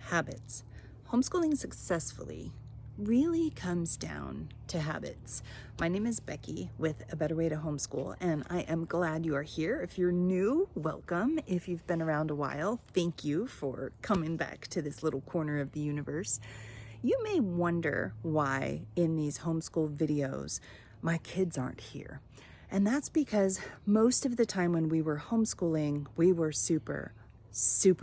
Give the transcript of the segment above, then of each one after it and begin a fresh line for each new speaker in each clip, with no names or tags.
habits. Homeschooling successfully really comes down to habits. My name is Bekki with A Better Way to Homeschool, and I am glad you are here. If you're new, welcome. If you've been around a while, thank you for coming back to this little corner of the universe. You may wonder why in these homeschool videos my kids aren't here. And that's because most of the time when we were homeschooling, we were super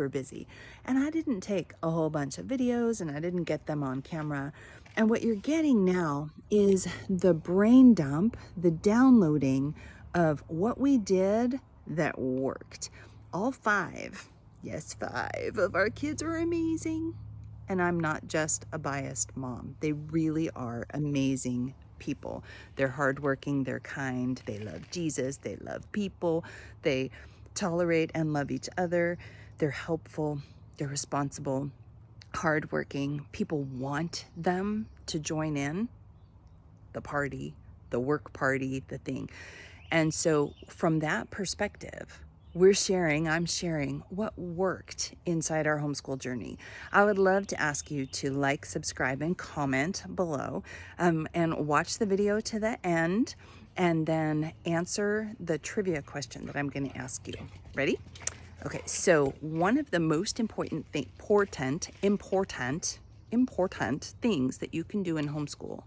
busy. And I didn't take a whole bunch of videos and I didn't get them on camera. And what you're getting now is the brain dump, the downloading of what we did that worked. All five, yes, 5 of our kids are amazing. And I'm not just a biased mom. They really are amazing people. They're hardworking, they're kind, they love Jesus, they love people, they tolerate and love each other, they're helpful, they're responsible, hardworking. People want them to join in the party, the work party, the thing. And so from that perspective, I'm sharing what worked inside our homeschool journey. I would love to ask you to like, subscribe, and comment below, and watch the video to the end, and then answer the trivia question that I'm going to ask you. Ready? Okay, so one of the most important things that you can do in homeschool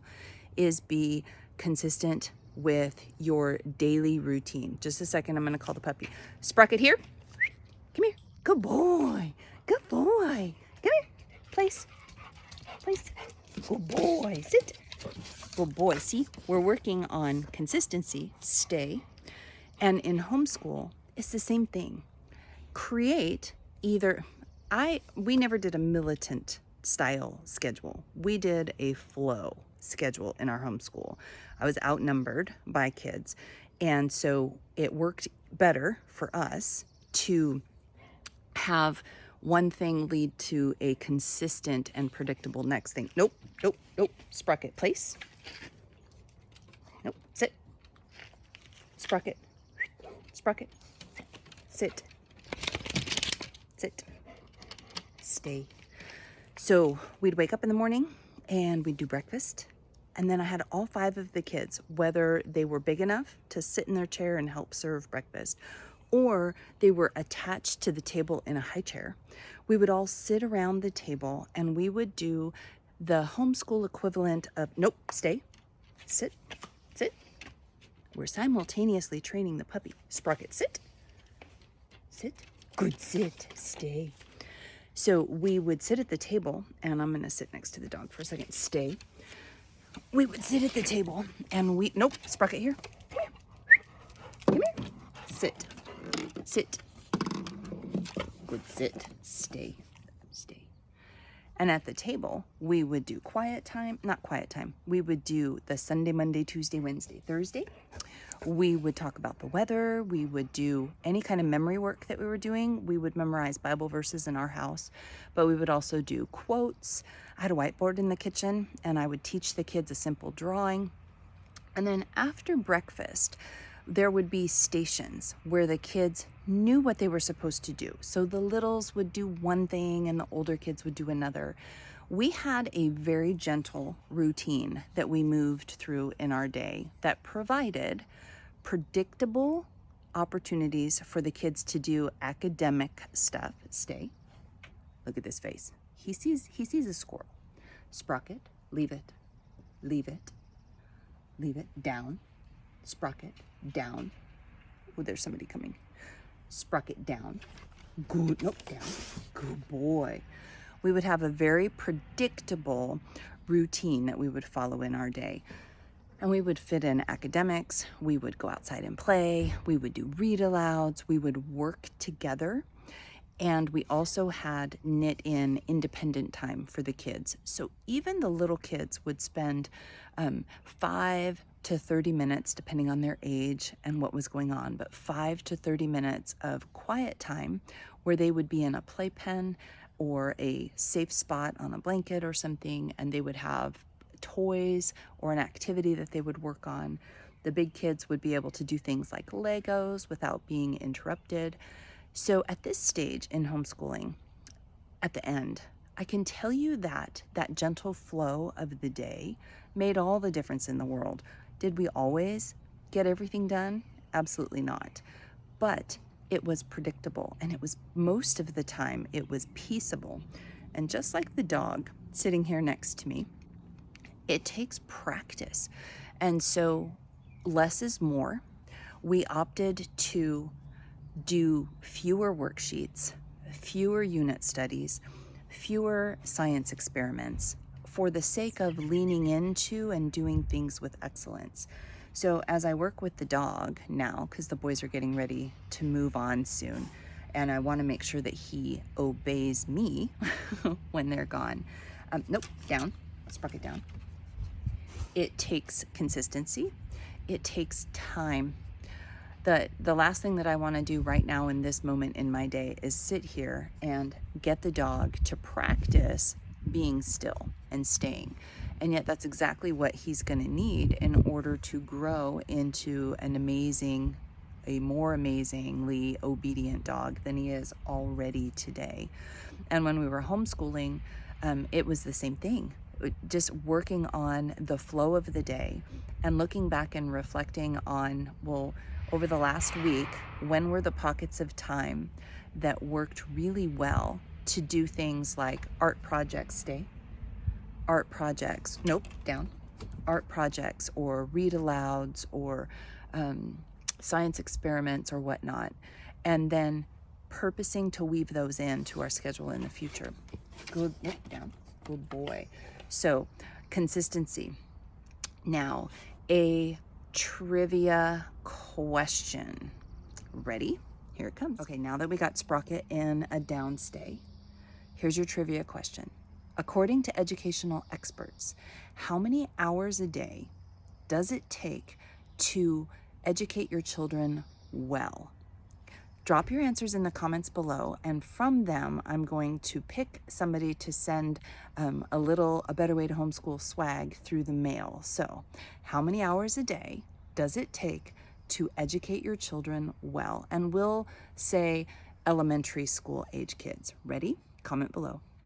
is be consistent with your daily routine. Just a second, I'm gonna call the puppy. Sprocket, here. Come here. Good boy. Good boy. Come here. Place. Good boy. Sit. Good boy. See, we're working on consistency. Stay. And in homeschool, it's the same thing. Create either, we never did a militant style schedule. We did a flow schedule in our homeschool. I was outnumbered by kids, and so it worked better for us to have one thing lead to a consistent and predictable next thing. Nope. Sprocket, place. Nope, sit. Sprocket, sit. Sit, stay. So we'd wake up in the morning and we'd do breakfast. And then I had all 5 of the kids, whether they were big enough to sit in their chair and help serve breakfast, or they were attached to the table in a high chair. We would all sit around the table and we would do the homeschool equivalent of, nope, stay, sit. We're simultaneously training the puppy. Sprocket, sit. Good, sit, stay. So we would sit at the table, and I'm gonna sit next to the dog for a second, stay. We would sit at the table and nope, Sprocket, here. Come here. Sit. Good, sit, stay. And at the table, we would do not quiet time. We would do the Sunday, Monday, Tuesday, Wednesday, Thursday. We would talk about the weather. We would do any kind of memory work that we were doing. We would memorize Bible verses in our house, but we would also do quotes. I had a whiteboard in the kitchen, and I would teach the kids a simple drawing. And then after breakfast, there would be stations where the kids knew what they were supposed to do. So the littles would do one thing and the older kids would do another. We had a very gentle routine that we moved through in our day that provided predictable opportunities for the kids to do academic stuff. Stay. Look at this face. He sees a squirrel. Sprocket, leave it, down. Sprocket, down. Oh, there's somebody coming. Sprocket, down. Good, nope, down. Good boy. We would have a very predictable routine that we would follow in our day. And we would fit in academics, we would go outside and play, we would do read alouds, we would work together. And we also had knit in independent time for the kids. So even the little kids would spend 5 to 30 minutes, depending on their age and what was going on, but 5 to 30 minutes of quiet time where they would be in a playpen or a safe spot on a blanket or something, and they would have toys or an activity that they would work on. The big kids would be able to do things like Legos without being interrupted. So at this stage in homeschooling, at the end, I can tell you that that gentle flow of the day made all the difference in the world. Did we always get everything done? Absolutely not. But it was predictable, and it was, most of the time, it was peaceable. And just like the dog sitting here next to me, it takes practice. And so less is more. We opted to do fewer worksheets, fewer unit studies, fewer science experiments for the sake of leaning into and doing things with excellence. So as I work with the dog now, because the boys are getting ready to move on soon, and I want to make sure that he obeys me when they're gone. Nope, down, Sprocket down. It takes consistency. It takes time. The last thing that I want to do right now in this moment in my day is sit here and get the dog to practice being still and staying. And yet that's exactly what he's going to need in order to grow into a more amazingly obedient dog than he is already today. And when we were homeschooling, it was the same thing. Just working on the flow of the day and looking back and reflecting on, well, over the last week, when were the pockets of time that worked really well to do things like art projects, art projects, or read alouds, or science experiments or whatnot, and then purposing to weave those into our schedule in the future. Good boy. So consistency. Now, a trivia question. Ready? Here it comes. Okay, now that we got Sprocket in a downstay, here's your trivia question. According to educational experts, how many hours a day does it take to educate your children well? Drop your answers in the comments below, and from them, I'm going to pick somebody to send a Better Way to Homeschool swag through the mail. So, how many hours a day does it take to educate your children well? And we'll say elementary school age kids. Ready? Comment below.